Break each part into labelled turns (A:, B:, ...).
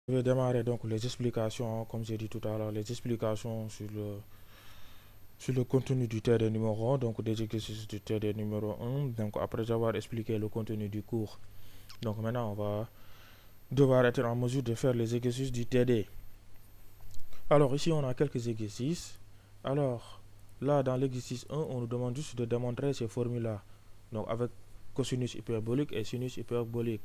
A: Je vais démarrer donc les explications, comme j'ai dit tout à l'heure, les explications sur le contenu du TD numéro 1, donc des exercices du TD numéro 1. Donc après avoir expliqué le contenu du cours, donc maintenant on va devoir être en mesure de faire les exercices du TD. Alors ici on a quelques exercices. Alors là dans l'exercice 1, on nous demande juste de démontrer ces formules-là. Donc avec cosinus hyperbolique et sinus hyperbolique.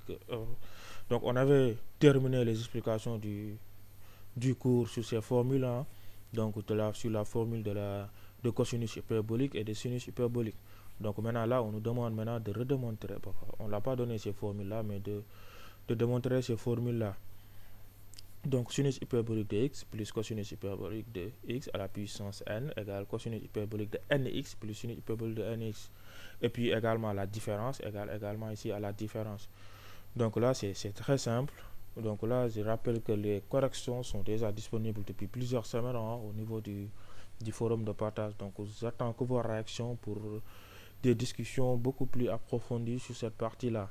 A: Donc on avait terminé les explications du cours sur ces formules-là, donc sur la formule de cosinus hyperbolique et de sinus hyperbolique. Donc maintenant là, on nous demande maintenant de redémontrer, on ne l'a pas donné ces formules-là, mais de démontrer ces formules-là. Donc sinus hyperbolique de x plus cosinus hyperbolique de x à la puissance n égale cosinus hyperbolique de nx plus sinus hyperbolique de nx. Et puis également la différence égale également ici à la différence. Donc là, c'est très simple. Donc là, je rappelle que les corrections sont déjà disponibles depuis plusieurs semaines au niveau du forum de partage. Donc j'attends que vos réactions pour des discussions beaucoup plus approfondies sur cette partie-là.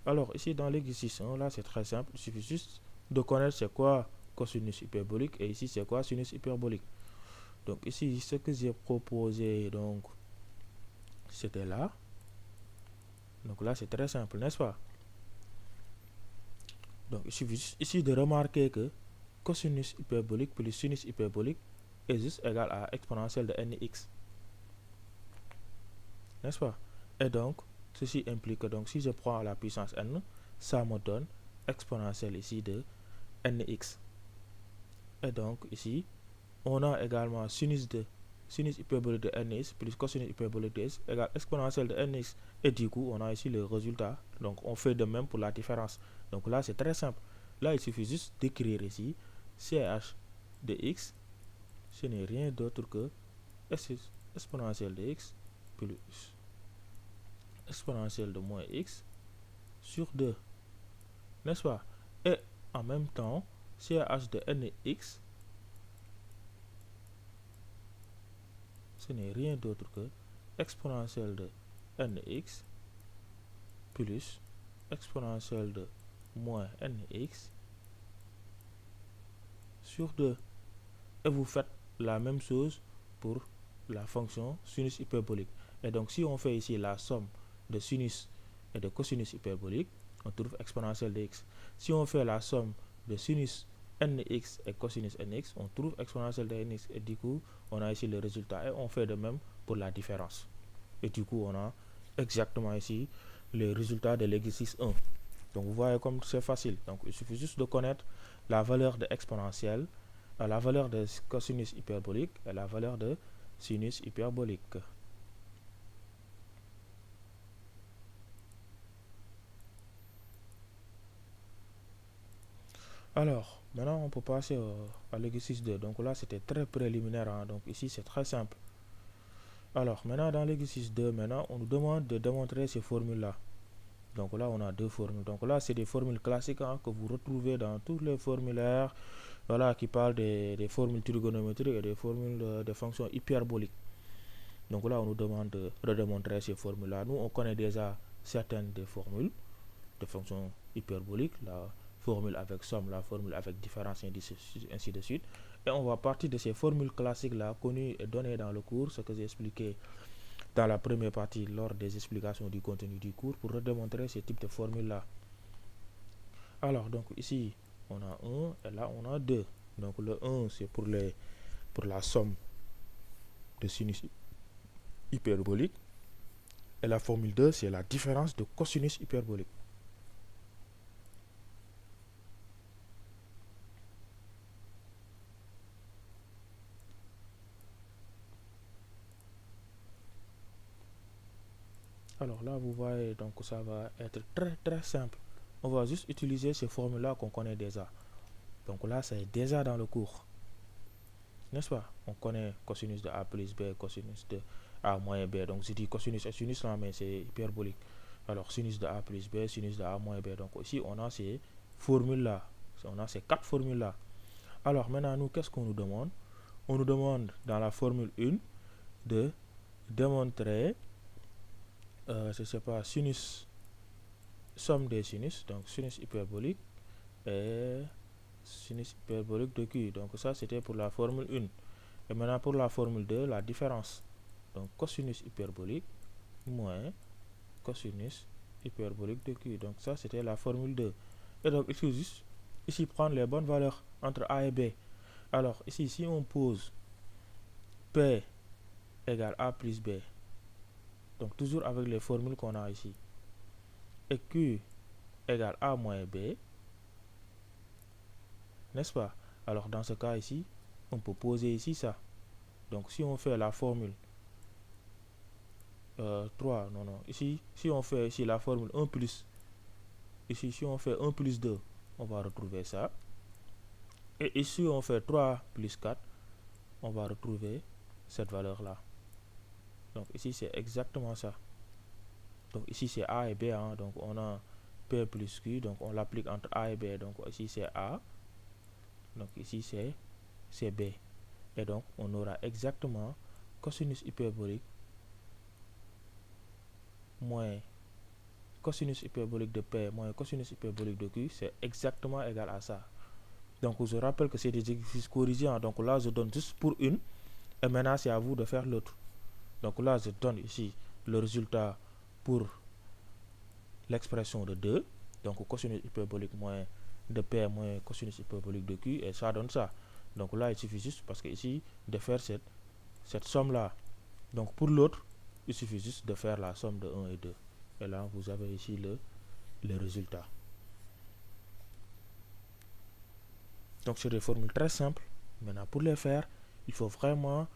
A: Alors ici dans l'exercice 1, là c'est très simple. Il suffit juste de connaître c'est quoi cosinus hyperbolique et ici c'est quoi sinus hyperbolique. Donc ici ce que j'ai proposé, donc c'était là. Donc là c'est très simple, n'est-ce pas? Donc il suffit juste ici de remarquer que cosinus hyperbolique plus sinus hyperbolique est juste égal à exponentielle de nx. N'est-ce pas? Et donc, ceci implique que donc, si je prends la puissance n, ça me donne exponentielle ici de nx. Et donc, ici, on a également sinus hyperbolique de nx plus cosinus hyperbolique de x égale exponentielle de nx. Et du coup, on a ici le résultat. Donc, on fait de même pour la différence. Donc là, c'est très simple. Là, il suffit juste d'écrire ici ch de x. Ce n'est rien d'autre que exponentielle de x plus exponentielle de moins x sur 2. N'est-ce pas? Et en même temps, ch de nx, ce n'est rien d'autre que exponentielle de nx plus exponentielle de moins nx sur 2. Et vous faites la même chose pour la fonction sinus hyperbolique. Et donc si on fait ici la somme de sinus et de cosinus hyperbolique, on trouve exponentielle de x. Si on fait la somme de sinus nx et cosinus nx, on trouve exponentielle de nx. Et du coup, on a ici le résultat. Et on fait de même pour la différence. Et du coup, on a exactement ici le résultat de l'exercice 1. Donc vous voyez comme c'est facile. Donc il suffit juste de connaître la valeur de exponentielle, la valeur de cosinus hyperbolique et la valeur de sinus hyperbolique. Alors, maintenant on peut passer à l'exercice 2. Donc là c'était très préliminaire, hein. Donc ici c'est très simple. Alors maintenant dans l'exercice 2, maintenant on nous demande de démontrer ces formules-là. Donc là on a deux formules. Donc là c'est des formules classiques, hein, que vous retrouvez dans tous les formulaires, voilà, qui parlent des formules trigonométriques et des formules de fonctions hyperboliques. Donc là on nous demande de redémontrer ces formules-là. Nous on connaît déjà certaines des formules de fonctions hyperboliques, la formule avec somme, la formule avec différence, ainsi de suite. Et on va partir de ces formules classiques-là, connues et données dans le cours, ce que j'ai expliqué dans la première partie lors des explications du contenu du cours, pour redémontrer ce type de formule-là. Alors, donc ici, on a 1 et là, on a 2. Donc le 1, c'est pour la somme de sinus hyperbolique. Et la formule 2, c'est la différence de cosinus hyperbolique. Alors là, vous voyez, donc ça va être très très simple. On va juste utiliser ces formules-là qu'on connaît déjà. Donc là, c'est déjà dans le cours. N'est-ce pas? On connaît cosinus de A plus B, cosinus de A moins B. Donc je dis cosinus et sinus là, mais c'est hyperbolique. Alors sinus de A plus B, sinus de A moins B. Donc ici, on a ces formules-là. On a ces quatre formules-là. Alors maintenant, nous, qu'est-ce qu'on nous demande? On nous demande dans la formule 1 de démontrer, je ne sais pas, sinus, somme des sinus, donc sinus hyperbolique et sinus hyperbolique de Q. Donc ça c'était pour la formule 1. Et maintenant pour la formule 2, la différence. Donc cosinus hyperbolique moins cosinus hyperbolique de Q. Donc ça c'était la formule 2. Et donc il faut juste ici prendre les bonnes valeurs entre A et B. Alors ici si on pose P égale A plus B, donc toujours avec les formules qu'on a ici, et Q égale A moins B, n'est-ce pas? Alors dans ce cas ici, on peut poser ici ça. Donc si on fait la formule 3, non, ici, si on fait ici la formule 1 plus, ici si on fait 1 plus 2, on va retrouver ça. Et ici on fait 3 plus 4, on va retrouver cette valeur-là. Donc ici c'est exactement ça. Donc ici c'est A et B, hein, donc on a P plus Q, donc on l'applique entre A et B, donc ici c'est A, donc ici c'est B. Et donc on aura exactement cosinus hyperbolique moins cosinus hyperbolique de P moins cosinus hyperbolique de Q, c'est exactement égal à ça. Donc je rappelle que c'est des exercices corrigeants, donc là je donne juste pour une, et maintenant c'est à vous de faire l'autre. Donc là je donne ici le résultat pour l'expression de 2, donc cosinus hyperbolique moins de P moins cosinus hyperbolique de Q, et ça donne ça. Donc là il suffit juste, parce que ici, de faire cette somme là. Donc pour l'autre, il suffit juste de faire la somme de 1 et 2. Et là vous avez ici le résultat. Donc c'est des formules très simples. Maintenant pour les faire, il faut vraiment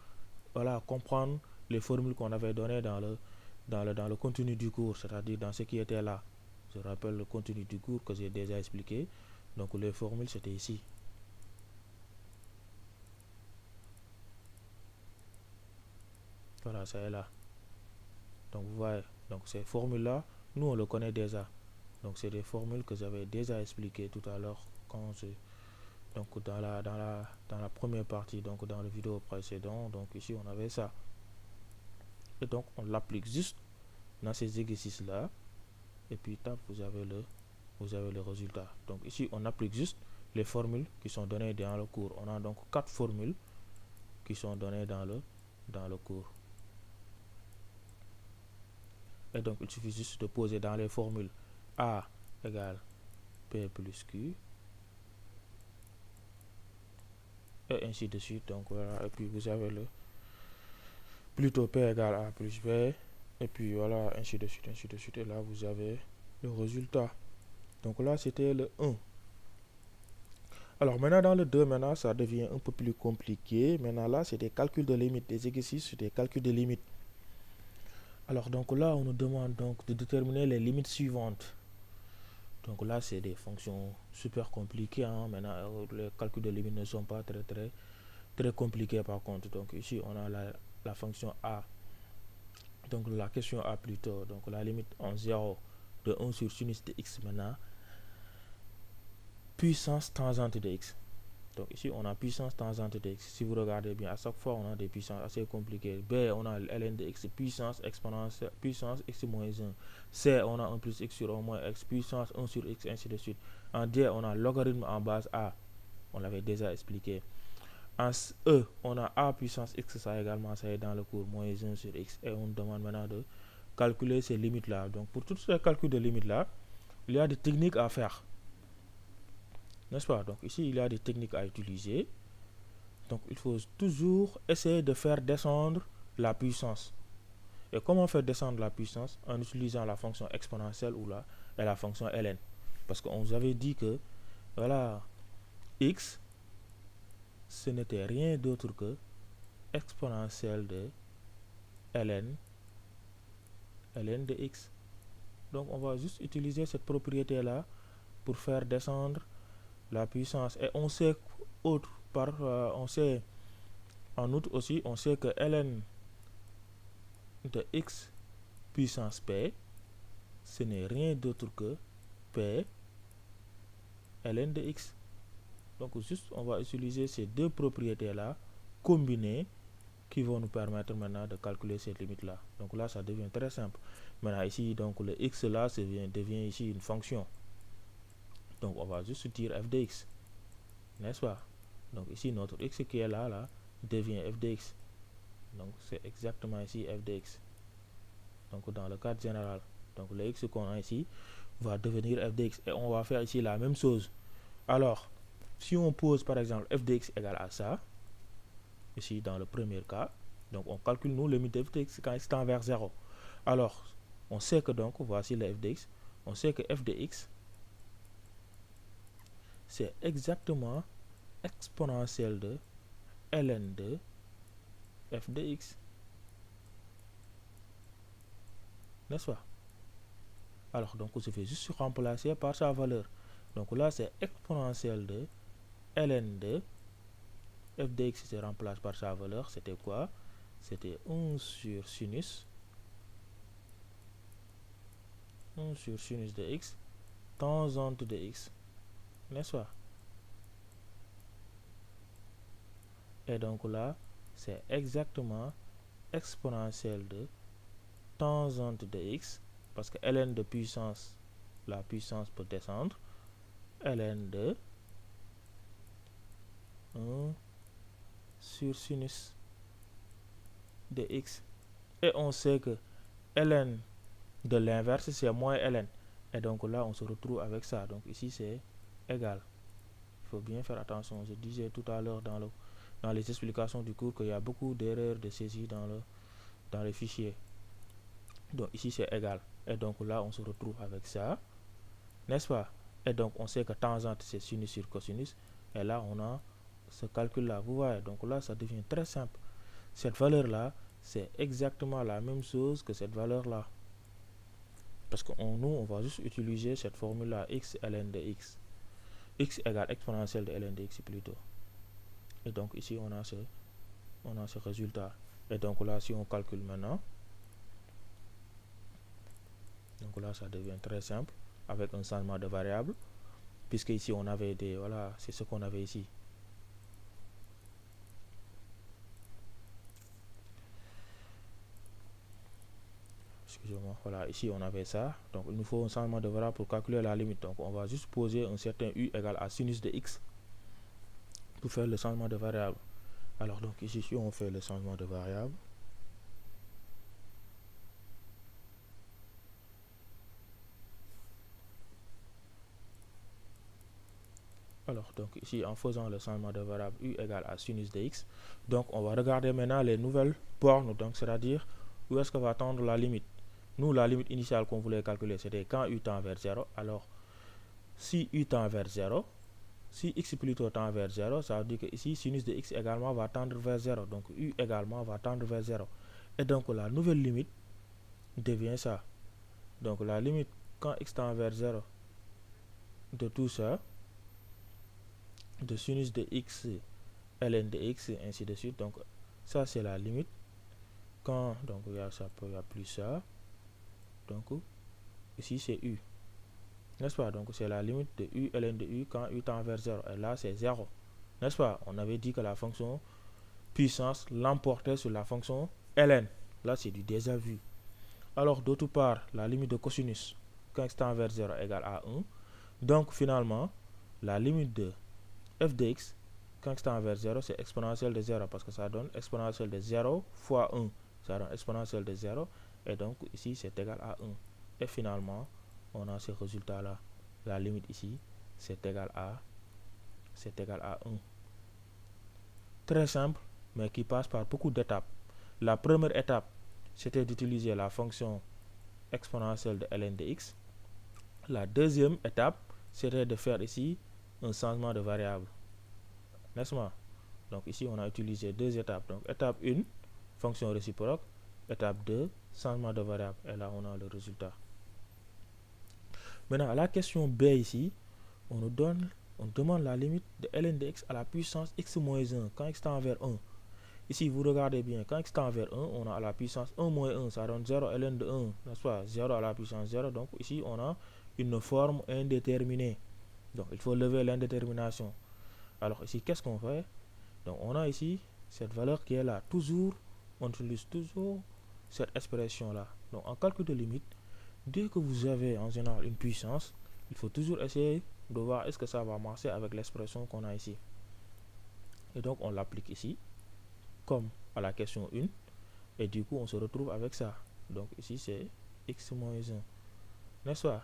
A: comprendre les formules qu'on avait données dans le contenu du cours, c'est-à-dire dans ce qui était là. Je rappelle le contenu du cours que j'ai déjà expliqué. Donc les formules c'était ici. Voilà, ça est là. Donc vous voyez, donc ces formules là, nous on le connaît déjà. Donc c'est des formules que j'avais déjà expliquées tout à l'heure donc dans la première partie, donc dans la vidéo précédente. Donc ici on avait ça. Et donc on l'applique juste dans ces exercices là. Et puis tape, vous avez le résultat. Donc ici on applique juste les formules qui sont données dans le cours. On a donc 4 formules qui sont données dans le cours. Et donc il suffit juste de poser dans les formules A égale P plus Q, et ainsi de suite. Donc voilà, et puis vous avez plutôt P égale A plus B, et puis voilà, ainsi de suite, et là vous avez le résultat. Donc là c'était le 1. Alors maintenant dans le 2, maintenant ça devient un peu plus compliqué. Maintenant là c'est des calculs de limites, des exercices sur des calculs de limites. Alors donc là on nous demande donc de déterminer les limites suivantes. Donc là c'est des fonctions super compliquées, hein. Maintenant les calculs de limites ne sont pas très compliqués par contre. Donc ici on a la fonction A, donc la question A plutôt, donc la limite en 0 de 1 sur sinus de x, maintenant puissance tangente de x. Donc ici on a puissance tangente de x. Si vous regardez bien, à chaque fois on a des puissances assez compliquées. B on a ln de x puissance exponentielle puissance x moins 1. C on a 1 plus x sur 1 moins x puissance 1 sur x, ainsi de suite. En D on a logarithme en base A, on l'avait déjà expliqué. En E on a a puissance x, ça également ça est dans le cours, moins 1 sur x. Et on demande maintenant de calculer ces limites là. Donc pour tous ces calculs de limites là, il y a des techniques à faire, n'est-ce pas? Donc ici il y a des techniques à utiliser. Donc il faut toujours essayer de faire descendre la puissance. Et comment faire descendre la puissance? En utilisant la fonction exponentielle et la fonction ln. Parce qu'on vous avait dit que voilà, x ce n'était rien d'autre que exponentielle de ln de x. Donc on va juste utiliser cette propriété là pour faire descendre la puissance. Et on sait on sait en outre aussi, on sait que ln de x puissance p, ce n'est rien d'autre que p ln de x. Donc juste on va utiliser ces deux propriétés là combinées qui vont nous permettre maintenant de calculer cette limite là. Donc là ça devient très simple. Maintenant ici donc le x là devient ici une fonction. Donc on va juste dire f de x. n'est-ce pas? Donc ici, notre x qui est là devient f de x. Donc c'est exactement ici f de x. Donc dans le cadre général, donc le x qu'on a ici va devenir f de x. Et on va faire ici la même chose. Alors, si on pose par exemple f de x égale à ça, ici dans le premier cas, donc on calcule nous limite de f de x quand x tend vers 0. Alors, on sait que donc, voici le f de x, on sait que f de x, c'est exactement exponentielle de ln de f de x. N'est-ce pas? Alors, donc, je vais juste remplacer par sa valeur. Donc là, c'est exponentielle de ln de f de x se remplace par sa valeur. C'était quoi? C'était 1 sur sinus. 1 sur sinus de x, tangente de x. N'est-ce pas? Et donc là, c'est exactement exponentielle de tangente de x, parce que ln de puissance, la puissance peut descendre, ln de 1 sur sinus de x. Et on sait que ln de l'inverse, c'est moins ln. Et donc là, on se retrouve avec ça. Donc ici, c'est égal. Il faut bien faire attention. Je disais tout à l'heure dans les explications du cours qu'il y a beaucoup d'erreurs de saisie dans les fichiers. Donc ici, c'est égal. Et donc là, on se retrouve avec ça. N'est-ce pas? Et donc, on sait que tangente, c'est sinus sur cosinus. Et là, on a ce calcul-là. Vous voyez, donc là, ça devient très simple. Cette valeur-là, c'est exactement la même chose que cette valeur-là. Parce que nous, on va juste utiliser cette formule-là, x ln de x. X égale exponentielle de ln de x plutôt. Et donc, ici, on a ce résultat. Et donc là, si on calcule maintenant, donc là, ça devient très simple avec un changement de variable. Puisque ici, on avait des... Voilà, c'est ce qu'on avait ici. Excusez-moi, voilà, ici on avait ça. Donc il nous faut un changement de variable pour calculer la limite. Donc on va juste poser un certain u égale à sinus de x pour faire le changement de variable. Alors donc ici, si on fait le changement de variable, alors donc ici en faisant le changement de variable u égale à sinus de x, donc on va regarder maintenant les nouvelles bornes, donc c'est-à-dire où est-ce que va tendre la limite. Nous, la limite initiale qu'on voulait calculer, c'était quand u tend vers 0. Alors, si u tend vers 0, si x plutôt tend vers 0, ça veut dire que ici, sinus de x également va tendre vers 0. Donc, u également va tendre vers 0. Et donc, la nouvelle limite devient ça. Donc, la limite quand x tend vers 0 de tout ça, de sinus de x, ln de x, ainsi de suite. Donc, ça, c'est la limite. Quand, donc, il y a plus ça. Donc, ici, c'est u. N'est-ce pas? Donc, c'est la limite de u, ln de u quand u tend vers 0. Et là, c'est 0. N'est-ce pas? On avait dit que la fonction puissance l'emportait sur la fonction ln. Là, c'est du déjà vu. Alors, d'autre part, la limite de cosinus quand x tend vers 0 égale à 1. Donc, finalement, la limite de f de x quand x tend vers 0, c'est exponentielle de 0 parce que ça donne exponentielle de 0 fois 1. Ça donne exponentielle de 0. Et donc, ici, c'est égal à 1. Et finalement, on a ce résultat-là. La limite ici, c'est égal à 1. Très simple, mais qui passe par beaucoup d'étapes. La première étape, c'était d'utiliser la fonction exponentielle de ln de x. La deuxième étape, c'était de faire ici un changement de variable. N'est-ce pas? Donc ici, on a utilisé deux étapes. Donc étape 1, fonction réciproque. Étape 2, changement de variable. Et là, on a le résultat. Maintenant, à la question B ici, on demande la limite de ln de x à la puissance x moins 1 quand x tend vers 1. Ici, vous regardez bien, quand x tend vers 1, on a à la puissance 1 moins 1, ça donne 0 ln de 1, n'est-ce pas? 0 à la puissance 0, donc ici, on a une forme indéterminée. Donc, il faut lever l'indétermination. Alors ici, qu'est-ce qu'on fait? Donc, on a ici cette valeur qui est là. Toujours, on utilise toujours cette expression-là. Donc, en calcul de limite, dès que vous avez en général une puissance, il faut toujours essayer de voir est-ce que ça va marcher avec l'expression qu'on a ici. Et donc on l'applique ici, comme à la question 1. Et du coup, on se retrouve avec ça. Donc ici, c'est x moins 1. N'est-ce pas?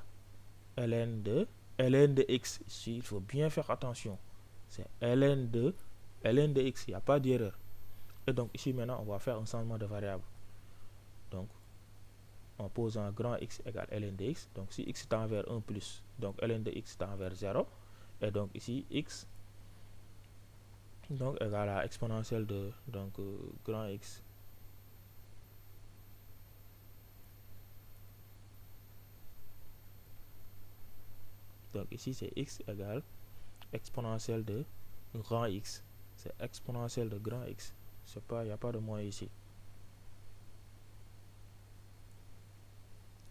A: ln de x. Ici, il faut bien faire attention. C'est ln de x. Il n'y a pas d'erreur. Et donc ici, maintenant, on va faire un changement de variable. Donc, en posant grand X égale ln de x. Donc, si x tend vers 1 plus, donc ln de x tend vers 0. Et donc ici, x donc égale à exponentielle de grand X. Donc ici, c'est x égale exponentielle de grand X. C'est exponentielle de grand X. Il n'y a pas de moins ici.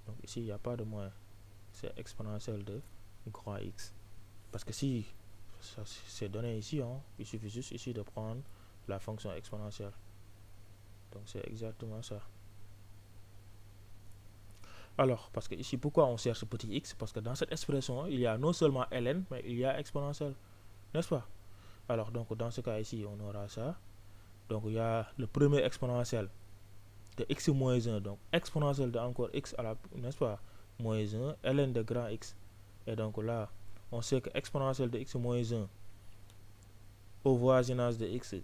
A: Donc ici, il n'y a pas de moins. C'est exponentielle de grand X. Parce que si c'est donné ici, hein, il suffit juste ici de prendre la fonction exponentielle. Donc c'est exactement ça. Alors, parce que ici, pourquoi on cherche petit x? Parce que dans cette expression, il y a non seulement ln, mais il y a exponentielle. N'est-ce pas? Alors, donc dans ce cas ici, on aura ça. Donc il y a le premier exponentiel de x moins 1. Donc exponentielle de encore x à la, n'est-ce pas, moins 1, ln de grand X. Et donc là, on sait que exponentielle de x moins 1 au voisinage de x,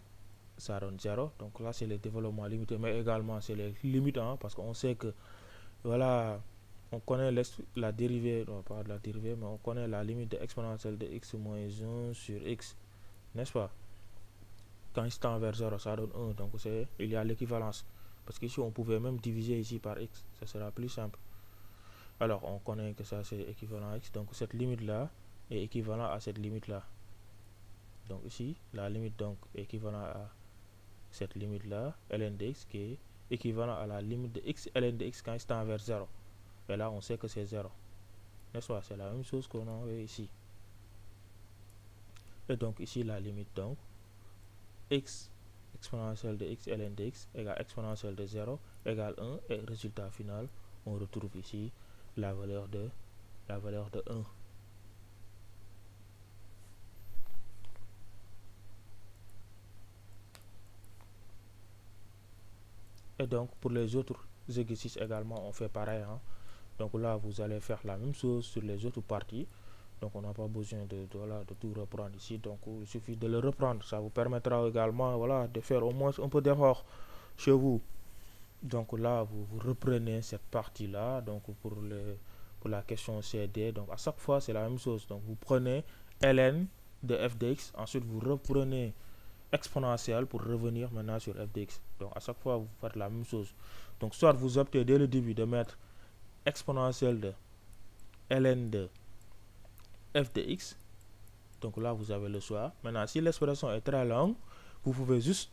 A: ça donne 0. Donc là, c'est le développement limité, mais également c'est les limites, hein, parce qu'on sait que, voilà, on connaît la dérivée, non pas la dérivée, mais on connaît la limite de exponentielle de x moins 1 sur x, n'est-ce pas? Quand x tend vers 0, ça donne 1, donc il y a l'équivalence. Parce qu'ici, on pouvait même diviser ici par x, ça sera plus simple. Alors, on connaît que ça, c'est équivalent à x, donc cette limite-là est équivalent à cette limite-là. Donc ici, la limite donc est équivalent à cette limite-là, ln de x, qui est équivalent à la limite de x, ln de x quand x tend vers 0. Et là, on sait que c'est 0. N'est-ce pas? C'est la même chose qu'on a ici. Et donc ici, la limite donc, x exponentielle de x ln de x égale exponentielle de 0 égale 1. Et résultat final, on retrouve ici la valeur de 1. Et donc, pour les autres exercices également, on fait pareil, hein. Donc là, vous allez faire la même chose sur les autres parties. Donc, on n'a pas besoin de tout reprendre ici. Donc, il suffit de le reprendre. Ça vous permettra également, voilà, de faire au moins un peu d'effort chez vous. Donc là, vous reprenez cette partie-là. Donc, pour la question CD, donc à chaque fois, c'est la même chose. Donc, vous prenez ln de f de x. Ensuite, vous reprenez exponentielle pour revenir maintenant sur f de x. Donc à chaque fois, vous faites la même chose. Donc soit vous optez dès le début de mettre exponentielle de ln de f de x. Donc là, vous avez le choix. Maintenant, si l'expression est très longue, vous pouvez juste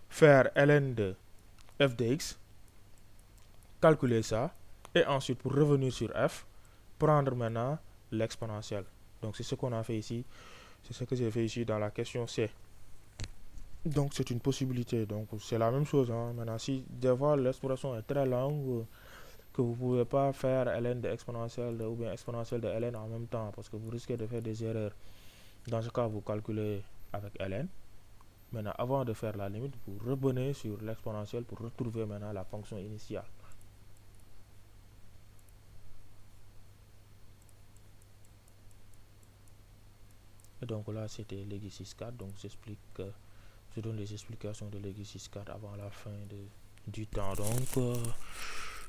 A: faire ln de f de x, calculer ça, et ensuite pour revenir sur f, prendre maintenant l'exponentielle. Donc c'est ce qu'on a fait ici. C'est ce que j'ai fait ici dans la question C. Donc c'est une possibilité. Donc c'est la même chose, hein. Maintenant, si des fois l'expression est très longue, que vous ne pouvez pas faire ln de exponentielle ou bien exponentielle de ln en même temps, parce que vous risquez de faire des erreurs. Dans ce cas, vous calculez avec ln. Maintenant, avant de faire la limite, vous revenez sur l'exponentielle pour retrouver maintenant la fonction initiale. Et donc là, c'était l'exercice 4. Donc je donne les explications de l'exercice 4 avant la fin du temps. Donc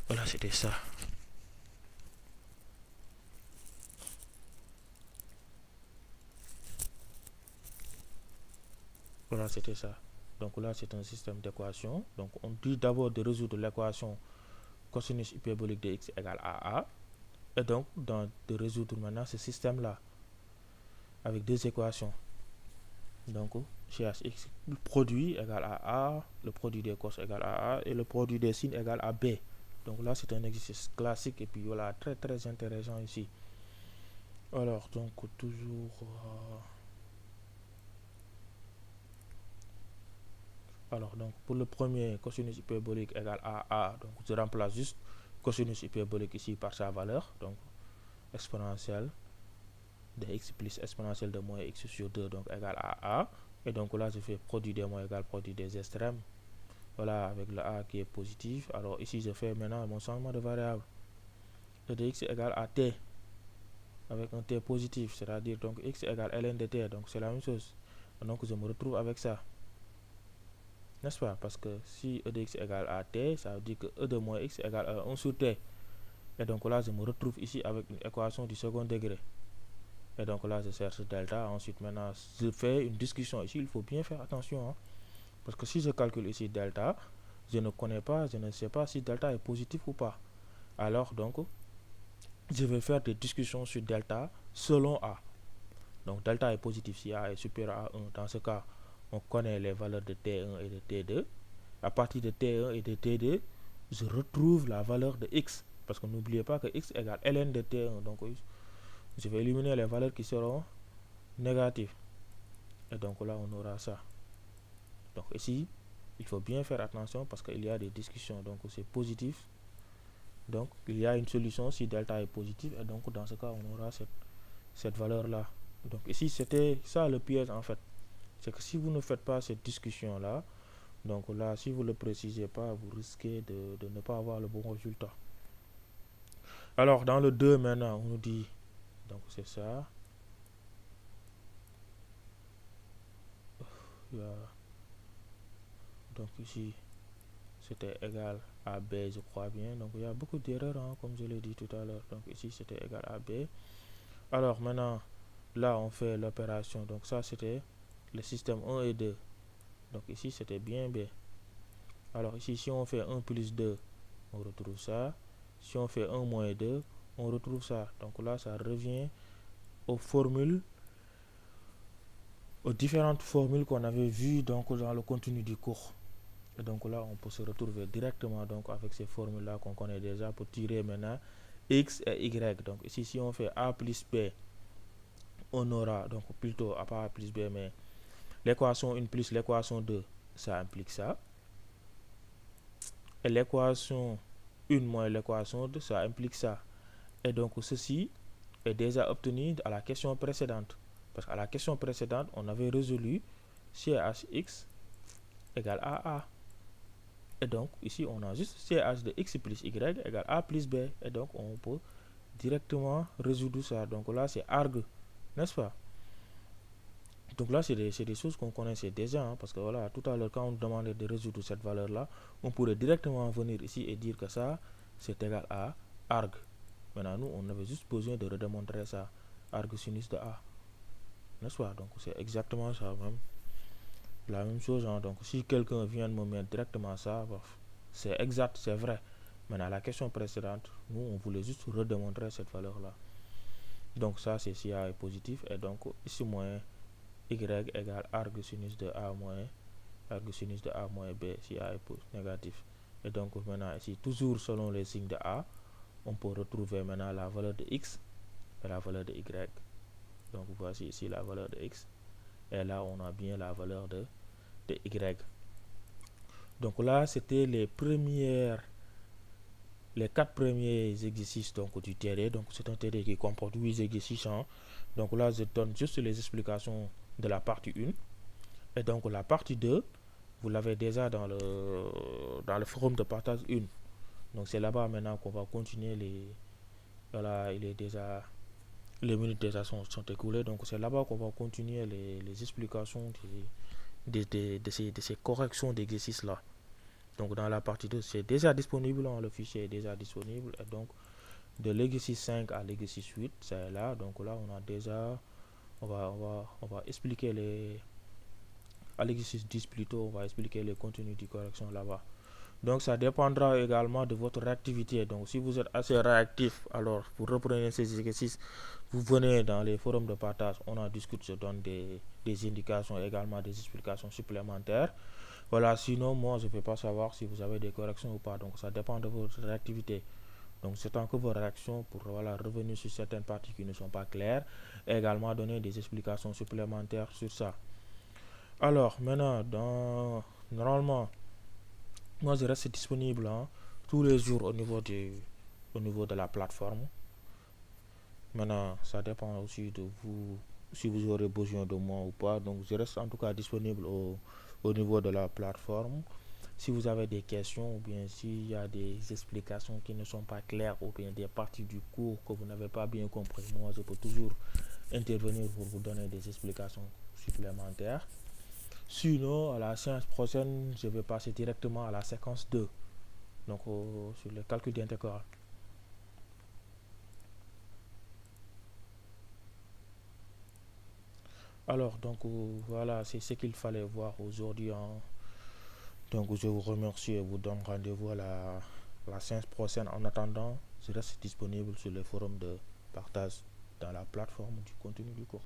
A: voilà, c'était ça. Voilà, c'était ça. Donc là, c'est un système d'équation. Donc on dit d'abord de résoudre l'équation cosinus hyperbolique de x égale à a. Et donc, de résoudre maintenant ce système-là avec deux équations. Donc, GHX, le produit égale à A, le produit des cos égale à A, et le produit des sines égale à B. Donc là, c'est un exercice classique, et puis voilà, très très intéressant ici. Alors, donc, toujours... Alors, donc, pour le premier, cosinus hyperbolique égale à A, donc je remplace juste cosinus hyperbolique ici par sa valeur, donc exponentielle de x plus exponentielle de moins x sur 2, donc égale à A. Et donc là, je fais produit des mots égale produit des extrêmes. Voilà, avec le A qui est positif. Alors ici, je fais maintenant mon changement de variable. E de x égale à t, avec un t positif, c'est-à-dire donc x égale ln de t, donc c'est la même chose. Donc je me retrouve avec ça, n'est-ce pas? Parce que si e de x égale à t, ça veut dire que e de moins x égale à 1 sur t. Et donc là, je me retrouve ici avec une équation du second degré. Et donc là, je cherche delta. Ensuite, maintenant, je fais une discussion. Ici, il faut bien faire attention, hein, parce que si je calcule ici delta, je ne connais pas, je ne sais pas si delta est positif ou pas. Alors, donc, je vais faire des discussions sur delta selon A. Donc, delta est positif si A est supérieur à 1. Dans ce cas, on connaît les valeurs de T1 et de T2. À partir de T1 et de T2, je retrouve la valeur de X. Parce que n'oubliez pas que X égale ln de T1. Donc, je vais éliminer les valeurs qui seront négatives. Et donc là, on aura ça. Donc ici, il faut bien faire attention parce qu'il y a des discussions. Donc c'est positif. Donc il y a une solution si delta est positif. Et donc dans ce cas, on aura cette valeur-là. Donc ici, c'était ça le piège en fait. C'est que si vous ne faites pas cette discussion-là, donc là, si vous ne le précisez pas, vous risquez de ne pas avoir le bon résultat. Alors dans le 2 maintenant, on nous dit, donc c'est ça. Donc ici, c'était égal à B, je crois bien. Donc il y a beaucoup d'erreurs, hein, comme je l'ai dit tout à l'heure. Donc ici, c'était égal à B. Alors maintenant, là, on fait l'opération. Donc ça, c'était le système 1 et 2. Donc ici, c'était bien B. Alors ici, si on fait 1 plus 2, on retrouve ça. Si on fait 1 moins 2, on retrouve ça. Donc là, ça revient aux formules, aux différentes formules qu'on avait vues donc, dans le contenu du cours. Et donc là, on peut se retrouver directement donc, avec ces formules-là qu'on connaît déjà pour tirer maintenant x et y. Donc ici, si on fait a plus b, on aura, donc plutôt pas a plus b, mais l'équation 1 plus l'équation 2, ça implique ça. Et l'équation 1 moins l'équation 2, ça implique ça. Et donc ceci est déjà obtenu à la question précédente. Parce qu'à la question précédente, on avait résolu CHX égale à A. Et donc, ici, on a juste CH de x plus y égale a plus b. Et donc, on peut directement résoudre ça. Donc là, c'est arg, n'est-ce pas? Donc là, c'est des choses qu'on connaissait déjà. Hein, parce que voilà, tout à l'heure, quand on demandait de résoudre cette valeur-là, on pourrait directement venir ici et dire que ça, c'est égal à arg. Maintenant, nous, on avait juste besoin de redémontrer ça. Arg sinus de A. N'est-ce pas? Donc, c'est exactement ça même. La même chose, hein. Donc si quelqu'un vient de me mettre directement ça, c'est exact, c'est vrai. Maintenant, la question précédente, nous, on voulait juste redémontrer cette valeur-là. Donc ça, c'est si A est positif. Et donc, ici, moins y égale arg sinus de A moins B si A est négatif. Et donc, maintenant, ici, toujours selon les signes de A, on peut retrouver maintenant la valeur de x et la valeur de y. Donc, voici ici la valeur de x. Et là, on a bien la valeur de y. Donc là, c'était les 4 premiers exercices donc, du TD. Donc c'est un TD qui comporte 8 exercices. Hein. Donc là, je donne juste les explications de la partie 1. Et donc la partie 2, vous l'avez déjà dans le forum de partage 1. Donc c'est là-bas maintenant qu'on va continuer voilà, il est déjà... Les minutes déjà sont écoulées. Donc c'est là-bas qu'on va continuer les explications de ces corrections d'exercices là. Donc dans la partie 2, c'est déjà disponible, hein, le fichier est déjà disponible. Et donc de l'exercice 5 à l'exercice 8, c'est là. Donc là, on a déjà, on va expliquer à l'exercice 10 plutôt, on va expliquer les contenus de correction là-bas. Donc ça dépendra également de votre réactivité. Donc si vous êtes assez réactif, alors vous reprenez ces exercices, vous venez dans les forums de partage, on en discute, je donne des indications, également des explications supplémentaires. Voilà, sinon moi je ne peux pas savoir si vous avez des corrections ou pas. Donc ça dépend de votre réactivité. Donc c'est tant que vos réactions pour voilà, revenir sur certaines parties qui ne sont pas claires et également donner des explications supplémentaires sur ça. Alors maintenant, normalement, moi je reste disponible tous les jours au niveau de la plateforme. Maintenant, ça dépend aussi de vous si vous aurez besoin de moi ou pas. Donc je reste en tout cas disponible au niveau de la plateforme. Si vous avez des questions ou bien s'il y a des explications qui ne sont pas claires ou bien des parties du cours que vous n'avez pas bien compris, moi je peux toujours intervenir pour vous donner des explications supplémentaires. Sinon, à la séance prochaine, je vais passer directement à la séquence 2, donc sur le calcul d'intégral. Alors, donc voilà, c'est ce qu'il fallait voir aujourd'hui, hein. Donc je vous remercie et vous donne rendez-vous à la séance prochaine. En attendant, je reste disponible sur le forum de partage dans la plateforme du contenu du cours.